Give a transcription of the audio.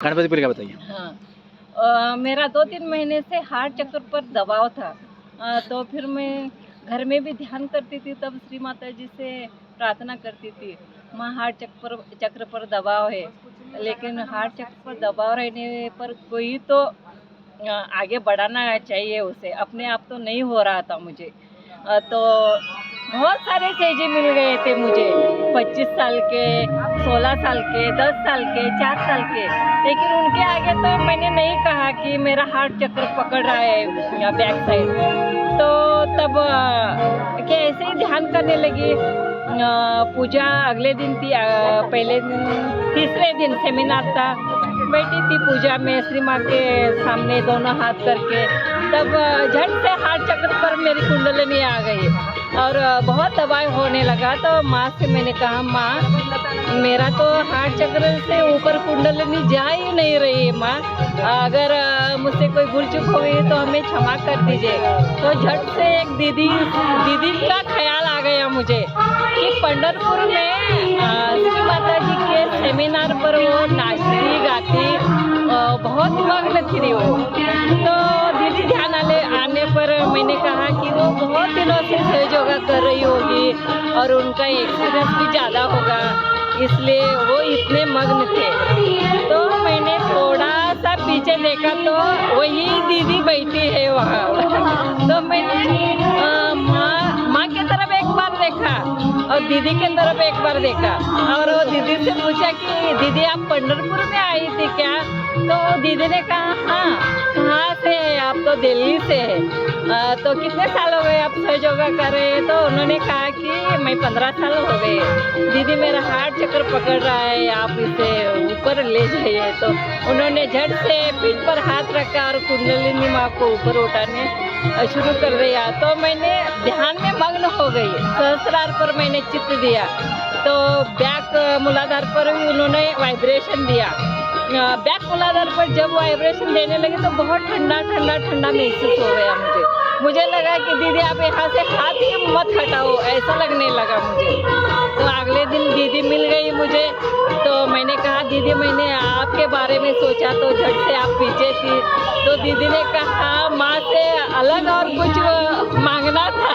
गणपतिपुर का बताइए। हाँ। मेरा 2-3 महीने से हार्ट चक्र पर दबाव था। तो फिर मैं घर में भी ध्यान करती थी, तब श्री माता जी से प्रार्थना करती थी, माँ हार्ट चक्र पर दबाव है। लेकिन हार्ट चक्र पर दबाव रहने पर कोई तो आगे बढ़ाना चाहिए उसे, अपने आप तो नहीं हो रहा था मुझे। तो बहुत सारे सेजे मिल गए थे मुझे, 25 साल के, 16 साल के, 10 साल के, 4 साल के। लेकिन उनके आगे तो मैंने नहीं कहा कि मेरा हार्ट चक्र पकड़ रहा है या बैक साइड। तो तब क्या ऐसे ही ध्यान करने लगी। पूजा अगले दिन थी, पहले दिन तीसरे दिन सेमिनार था, बैठी थी पूजा में श्री माँ के सामने दोनों हाथ करके। तब झट से हार्ट चक्र पर मेरी कुंडलिनी आ गई और बहुत दबाव होने लगा। तो माँ से मैंने कहा, माँ मेरा तो हार्ट चक्र से ऊपर कुंडलिनी जा ही नहीं रही है माँ, अगर मुझसे कोई भूल चूक हो गई तो हमें क्षमा कर दीजिए। तो झट से एक दीदी का ख्याल आ गया मुझे कि पंढरपुर में श्री माता जी के सेमिनार पर वो नाचती गाती बहुत मग्न थी वो। तो दीदी ध्यान आने पर मैंने कहा कि वो बहुत दिनों से सहज योगा कर रही होगी और उनका एक्सपीरियंस भी ज़्यादा होगा, इसलिए वो इतने मग्न थे। तो मैंने थोड़ा सा पीछे देखा तो वही दीदी बैठी है वहाँ। तो मैंने माँ की तरफ एक बार देखा और दीदी की तरफ एक बार देखा और वो दीदी से पूछा कि दीदी आप पंढरपुर में आई थी क्या? तो दीदी ने कहा, हाँ। कहाँ से है आप? तो दिल्ली से है। तो कितने साल हो गए आप सहज योगा कर रहे हैं? तो उन्होंने कहा कि मैं 15 साल हो गए। दीदी मेरा हार्ट चक्र पकड़ रहा है, आप इसे ऊपर ले जाइए। तो उन्होंने झट से पीठ पर हाथ रखा और कुंडलिनी माँ को ऊपर उठाने शुरू कर दिया। तो मैंने ध्यान में मग्न हो गई, सहस्त्रार पर मैंने चित्त दिया। तो बैक मूलाधार पर भी उन्होंने वाइब्रेशन दिया। बैक मूलाधार पर जब वाइब्रेशन देने लगे तो बहुत ठंडा ठंडा ठंडा महसूस हो गया मुझे लगा कि दीदी आप यहाँ से हाथ ही मत हटाओ, ऐसा लगने लगा मुझे। तो अगले दिन दीदी मिल गई मुझे। तो मैंने कहा, दीदी मैंने आपके बारे में सोचा तो झट से आप पीछे थी। तो दीदी ने कहा, माँ से अलग और कुछ मांगना था।